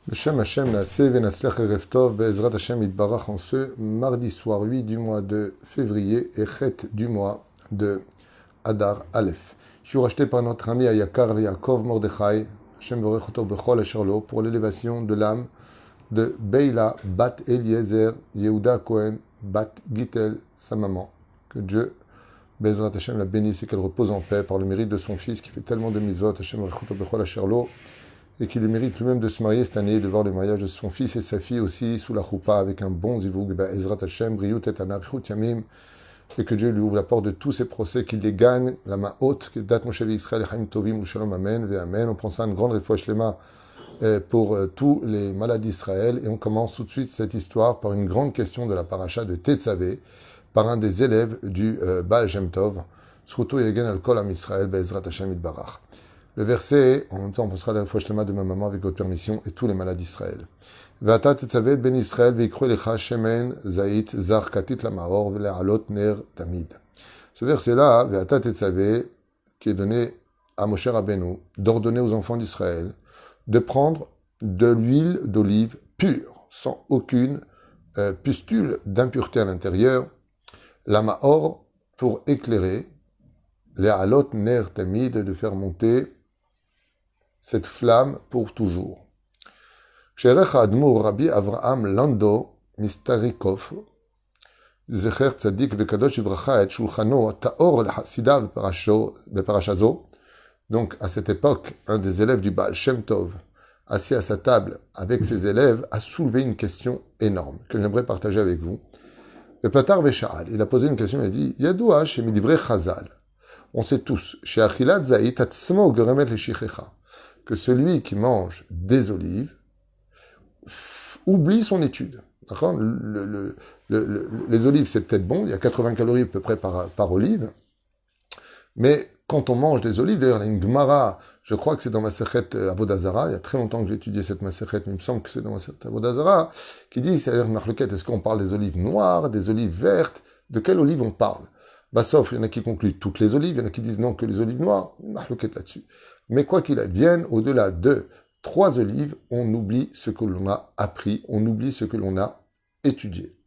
Beshem Hashem Naaseh Venatzlech Erev Tov Be'ezrat Hashem Yitbarach en ce mardi soir 8 du mois de février et Chet du mois de Adar Aleph. Je suis racheté par notre ami Ayakar Yaakov Mordechai, Hashem Vorech Oto Bechol Asherlo, pour l'élévation de l'âme de Beila Bat Eliezer Yehuda Cohen Bat Gitel, sa maman. Que Dieu, Be'ezrat Hashem, la bénisse et qu'elle repose en paix par le mérite de son fils qui fait tellement de misot, Hashem Vorech Oto Bechol Asherlo, et qu'il mérite lui-même de se marier cette année, de voir le mariage de son fils et sa fille aussi sous la choupa avec un bon zivug, Ezrat Hashem, Briut et Anarchut Yamim, et que Dieu lui ouvre la porte de tous ses procès, qu'il les gagne, la main haute, que date Moshe Israël, Chaim Tovim, ou Shalom Amen, ve Amen. On prend ça une grande refouach lema pour tous les malades d'Israël, et on commence tout de suite cette histoire par une grande question de la paracha de Tetzavé, par un des élèves du Baal Shem Tov, Zchuto Yegen al Kol Am Israël, Be'ezrat Hashem Yitbarach. Le verset, en même temps, on pensera à la refouach lema de ma maman avec votre permission, et tous les malades d'Israël. Ve'ata tetzavet ben Israël ve'ikru lecha shemen zait zar katit lamaor ve'le'alot ner tamid. Ce verset-là, Ve'ata tetzavet, qui est donné à Moshe Rabbeinu, d'ordonner aux enfants d'Israël de prendre de l'huile d'olive pure, sans aucune pustule d'impureté à l'intérieur, la maor pour éclairer, le'alot ner tamid, de faire monter cette flamme pour toujours. Sherecha Admur Rabbi Avraham Lando Mistarikov, Zecher Tzadik Vekadosh Ivracha et Shulchano Taor le-Hasidah Beparashazo. Donc, à cette époque, un des élèves du Baal Shem Tov, assis à sa table avec ses élèves, a soulevé une question énorme que j'aimerais partager avec vous. Le Patar Vesha'al, il a posé une question, il a dit Yadoua Shemidivre Chazal. On sait tous, chez Achilat Zait Atzmo Geremet le-Shichecha, que celui qui mange des olives oublie son étude. Les olives, c'est peut-être bon, il y a 80 calories à peu près par olive, mais quand on mange des olives, d'ailleurs, il y a une Gemara, je crois que c'est dans ma Masechet Avodah Zarah, il y a très longtemps que j'ai étudié cette Masechet, mais il me semble que c'est dans ma Masechet Avodah Zarah, qui dit, c'est-à-dire, est-ce qu'on parle des olives noires, des olives vertes, de quelle olive on parle? Sauf, il y en a qui concluent toutes les olives, il y en a qui disent non, que les olives noires, Mahlouket là-dessus. Mais quoi qu'il advienne, au-delà de 3 olives, on oublie ce que l'on a appris, on oublie ce que l'on a étudié.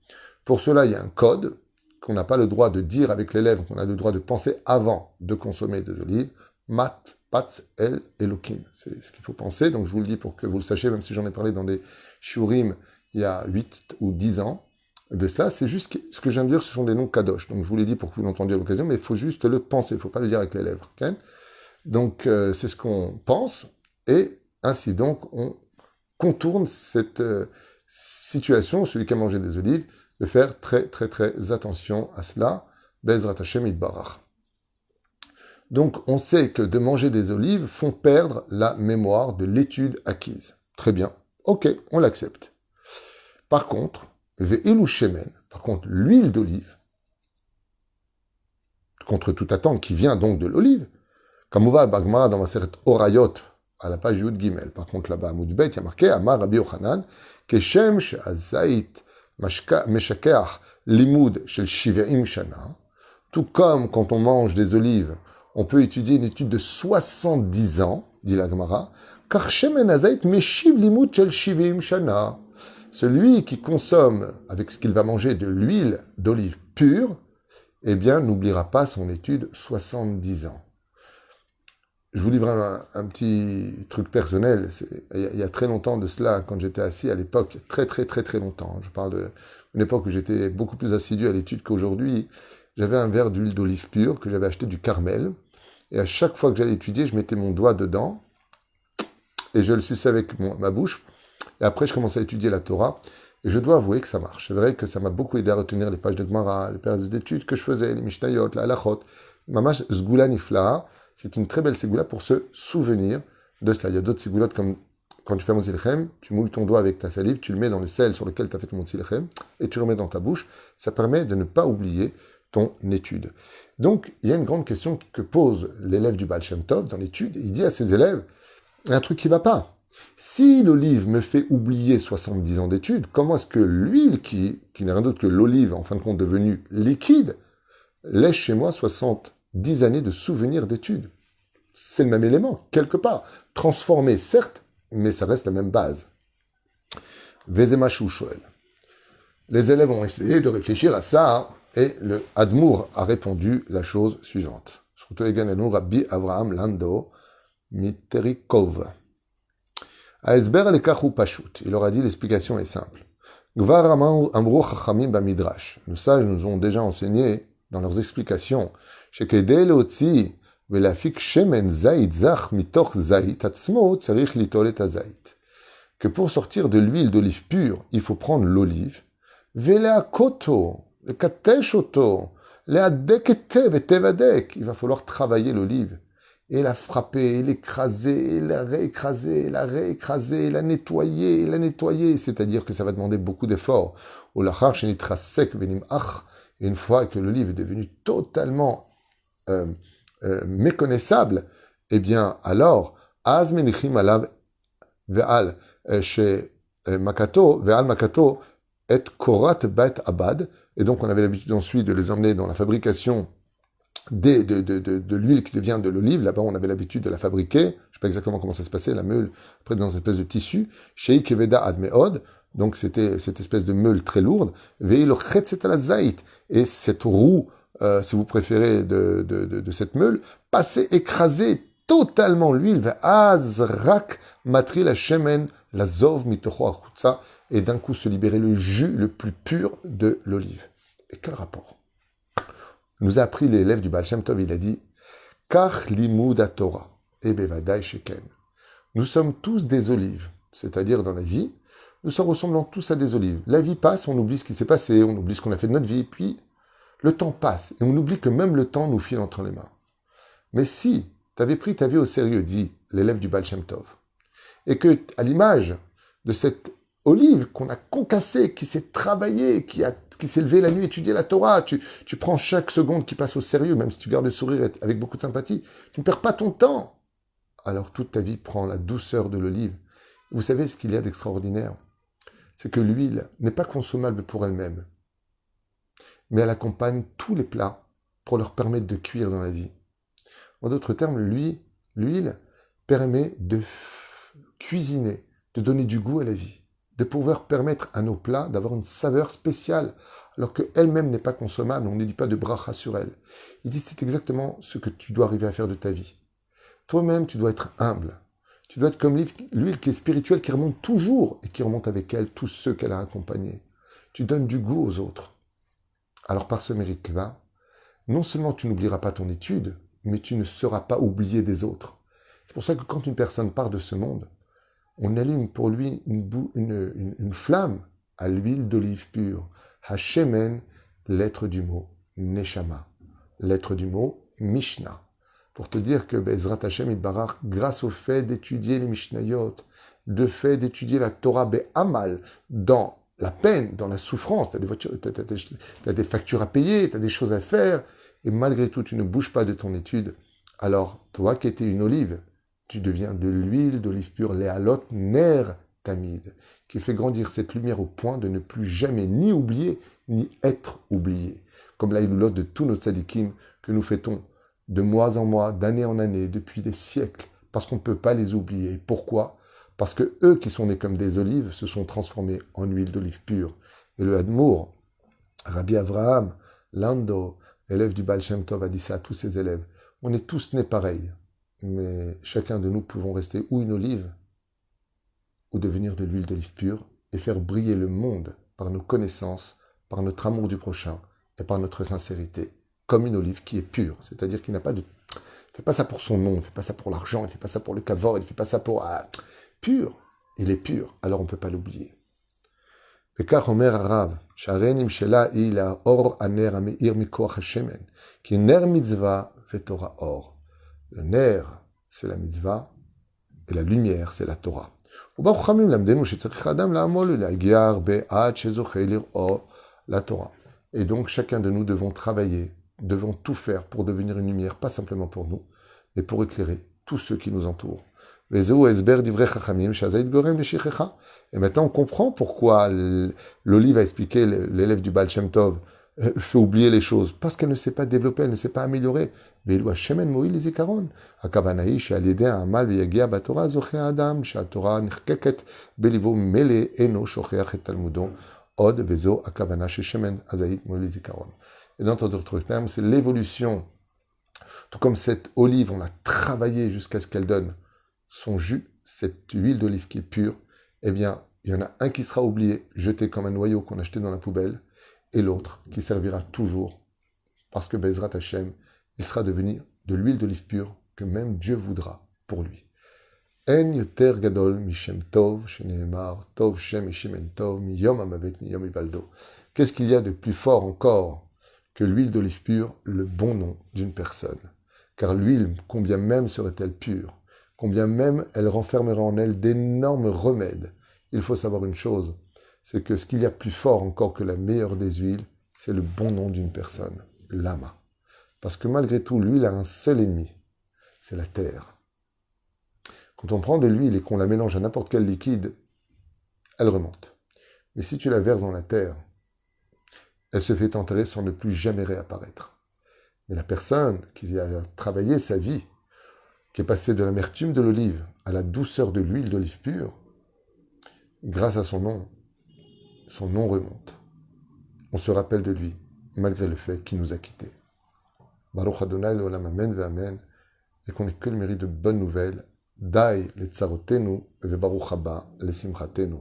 Pour cela, il y a un code qu'on n'a pas le droit de dire avec les lèvres, qu'on a le droit de penser avant de consommer des olives. Mat, patz, el, elokim. C'est ce qu'il faut penser, donc je vous le dis pour que vous le sachiez, même si j'en ai parlé dans des shiurim il y a 8 ou 10 ans de cela. C'est juste que ce que je viens de dire, ce sont des noms kadosh. Donc je vous l'ai dit pour que vous l'entendiez à l'occasion, mais il faut juste le penser, il ne faut pas le dire avec les lèvres. Okay? Donc c'est ce qu'on pense, et ainsi donc on contourne cette situation, celui qui a mangé des olives, de faire très très très attention à cela. Be'ezrat Hashem Yitbarach. Donc on sait que de manger des olives font perdre la mémoire de l'étude acquise. Très bien, ok, on l'accepte. Par contre, ve'elu shemen, par contre l'huile d'olive, contre toute attente qui vient donc de l'olive, comme on va à Bagmara dans ma série Orayot, à la page Yud Gimel. Par contre, là-bas, à Moudbet, il y a marqué Amar Rabbi Yochanan, Keshem she'azait meshakeach limud shel shiveim shana. Tout comme quand on mange des olives, on peut étudier une étude de 70 ans, dit la Gemara, car shemen azait meshiv limud shel shiveim shana. Celui qui consomme, avec ce qu'il va manger, de l'huile d'olive pure, eh bien, n'oubliera pas son étude 70 ans. Je vous livre un petit truc personnel. Il y a très longtemps de cela, quand j'étais assis à l'époque, très très très très longtemps. Je parle d'une époque où j'étais beaucoup plus assidu à l'étude qu'aujourd'hui. J'avais un verre d'huile d'olive pure que j'avais acheté du Carmel. Et à chaque fois que j'allais étudier, je mettais mon doigt dedans et je le suçais avec ma bouche. Et après, je commençais à étudier la Torah. Et je dois avouer que ça marche. C'est vrai que ça m'a beaucoup aidé à retenir les pages de Gemara, les pages d'études que je faisais, les Mishnayot, la Halachot. Mamash Sgula Nifla. C'est une très belle ségoula pour se souvenir de cela. Il y a d'autres ségoulottes comme quand tu fais mon tzilchem, tu mouilles ton doigt avec ta salive, tu le mets dans le sel sur lequel tu as fait ton tzilchem et tu le remets dans ta bouche. Ça permet de ne pas oublier ton étude. Donc, il y a une grande question que pose l'élève du Baal Shem Tov dans l'étude. Il dit à ses élèves, il y a un truc qui ne va pas. Si l'olive me fait oublier 70 ans d'études, comment est-ce que l'huile, qui n'est rien d'autre que l'olive, en fin de compte devenue liquide, laisse chez moi 70 années de souvenirs d'études? C'est le même élément, quelque part. Transformé, certes, mais ça reste la même base. Vezemashou Shoel. Les élèves ont essayé de réfléchir à ça, et le Admour a répondu la chose suivante. Surtout également Rabbi Avraham Lando Miterikov. Aesber alekachu pashut. Il leur a dit l'explication est simple. Gvar amru chachamim bamidrash. Nos sages nous ont déjà enseigné dans leurs explications. Shekedei leotzi velafik shemen zayit zach mitoch zayit atzmo tzarich litol et hazayit. Que pour sortir de l'huile d'olive pure, il faut prendre l'olive. Veleakoto, lekateshoto, leadekete vetevadek. Il va falloir travailler l'olive. Et la frapper, et l'écraser, et la réécraser, et la réécraser, et la nettoyer, et la nettoyer. C'est-à-dire que ça va demander beaucoup d'efforts. Et une fois que l'olive est devenue totalement méconnaissable, eh bien, alors, az menichim alav ve'al chez makato, ve'al makato, et korat bet abad. Et donc, on avait l'habitude ensuite de les emmener dans la fabrication de l'huile qui devient de l'olive. Là-bas, on avait l'habitude de la fabriquer. Je ne sais pas exactement comment ça se passait, la meule, après dans une espèce de tissu. Shei keveda admeod. Donc, c'était cette espèce de meule très lourde. Veil chetset ala zait. Et cette roue, si vous préférez, de cette meule, passait écraser totalement l'huile. Ve'az rak matri la shemen la zov mitocho achutza. Et d'un coup, se libérer le jus le plus pur de l'olive. Et quel rapport? Nous a appris l'élève du Baal Shem Tov, il a dit « Kach limud Torah, et bevadai sheken » Nous sommes tous des olives, c'est-à-dire dans la vie, nous ressemblons tous à des olives. La vie passe, on oublie ce qui s'est passé, on oublie ce qu'on a fait de notre vie, puis le temps passe, et on oublie que même le temps nous file entre les mains. Mais si tu avais pris ta vie au sérieux, dit l'élève du Baal Shem Tov, et que, à l'image de cette olive qu'on a concassée, qui s'est travaillée, qui s'est levée la nuit, étudier la Torah, tu prends chaque seconde qui passe au sérieux, même si tu gardes le sourire avec beaucoup de sympathie, tu ne perds pas ton temps. Alors toute ta vie prend la douceur de l'olive. Vous savez ce qu'il y a d'extraordinaire? C'est que l'huile n'est pas consommable pour elle-même, mais elle accompagne tous les plats pour leur permettre de cuire dans la vie. En d'autres termes, l'huile permet de cuisiner, de donner du goût à la vie, de pouvoir permettre à nos plats d'avoir une saveur spéciale, alors qu'elle-même n'est pas consommable, on ne dit pas de bracha sur elle. Il dit c'est exactement ce que tu dois arriver à faire de ta vie. Toi-même, tu dois être humble. Tu dois être comme l'huile qui est spirituelle, qui remonte toujours, et qui remonte avec elle tous ceux qu'elle a accompagnés. Tu donnes du goût aux autres. Alors par ce mérite-là, non seulement tu n'oublieras pas ton étude, mais tu ne seras pas oublié des autres. C'est pour ça que quand une personne part de ce monde, on allume pour lui une flamme à l'huile d'olive pure. Hashemen, lettre du mot Neshama, lettre du mot Mishnah. Pour te dire que Bezrat Hashem Itbarach, grâce au fait d'étudier les Mishnayot, de fait d'étudier la Torah Be'amal, dans la peine, dans la souffrance, tu as des factures à payer, tu as des choses à faire, et malgré tout, tu ne bouges pas de ton étude. Alors, toi qui étais une olive, tu deviens de l'huile d'olive pure, léalot ner tamid, qui fait grandir cette lumière au point de ne plus jamais ni oublier, ni être oublié. Comme la iloulot de tous nos tzadikim que nous fêtons de mois en mois, d'année en année, depuis des siècles, parce qu'on ne peut pas les oublier. Pourquoi? Parce que eux qui sont nés comme des olives se sont transformés en huile d'olive pure. Et le Admour, Rabbi Avraham, Lando, élève du Baal Shem Tov, a dit ça à tous ses élèves. On est tous nés pareils. Mais chacun de nous pouvons rester ou une olive, ou devenir de l'huile d'olive pure, et faire briller le monde par nos connaissances, par notre amour du prochain, et par notre sincérité, comme une olive qui est pure. C'est-à-dire qu'il n'a pas de... Il ne fait pas ça pour son nom, il ne fait pas ça pour l'argent, il ne fait pas ça pour le kavod, il ne fait pas ça pour... pur. Il est pur, alors on ne peut pas l'oublier. וכך אומר הרב, שהרי נמשלה היא לאור הנר המאיר מכוח השמן, כי נר מצווה ותורה אור. Le ner, c'est la mitzvah, et la lumière, c'est la Torah. ובאו חכמים למדנו שצריך האדם לעמול ולהגיע הרבה עד שזוכה לראות la Torah. Et donc, chacun de nous devons travailler, devons tout faire pour devenir une lumière, pas simplement pour nous, mais pour éclairer tous ceux qui nous entourent. Et maintenant, on comprend pourquoi l'olive a expliqué l'élève du Baal Shem Tov fait oublier les choses parce qu'elle ne s'est pas développer, elle ne s'est pas améliorer. ואילו השמן מועיל לזיכרון. הכוונה היא שעל ידי העמל ויגיע בתורה זוכה האדם שהתורה נחקקת בליבו ממילא אינו שוכח את תלמודו עוד וזו הכוונה ששמן הזית מועיל לזיכרון. Et dans d'autres termes, c'est l'évolution. Tout comme cette olive, on l'a travaillée jusqu'à ce qu'elle donne son jus, cette huile d'olive qui est pure, eh bien, il y en a un qui sera oublié, jeté comme un noyau qu'on a jeté dans la poubelle, et l'autre qui servira toujours, parce que Bezrat Hashem, il sera devenu de l'huile d'olive pure que même Dieu voudra pour lui. En yoter gadol mishem tov, sheneemar, tov shem ishimen tov, miyom amavet miyom ibaldo. Qu'est-ce qu'il y a de plus fort encore que l'huile d'olive pure, le bon nom d'une personne? Car l'huile, combien même serait-elle pure, combien même elle renfermerait en elle d'énormes remèdes, il faut savoir une chose, c'est que ce qu'il y a plus fort encore que la meilleure des huiles, c'est le bon nom d'une personne, l'ama. Parce que malgré tout, l'huile a un seul ennemi, c'est la terre. Quand on prend de l'huile et qu'on la mélange à n'importe quel liquide, elle remonte. Mais si tu la verses dans la terre, elle se fait enterrer sans ne plus jamais réapparaître. Mais la personne qui a travaillé sa vie, qui est passée de l'amertume de l'olive à la douceur de l'huile d'olive pure, grâce à son nom remonte. On se rappelle de lui, malgré le fait qu'il nous a quittés. Baruch Adonai leolam amen ve'amen, et qu'on n'ait que le mérite de bonnes nouvelles. Dai le tsarotenu ve baruch haba le simchatenu.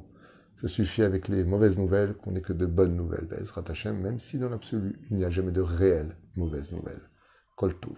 Ça suffit avec les mauvaises nouvelles qu'on n'ait que de bonnes nouvelles. Be'ezrat Hashem, même si dans l'absolu, il n'y a jamais de réelles mauvaises nouvelles. Kol Tov.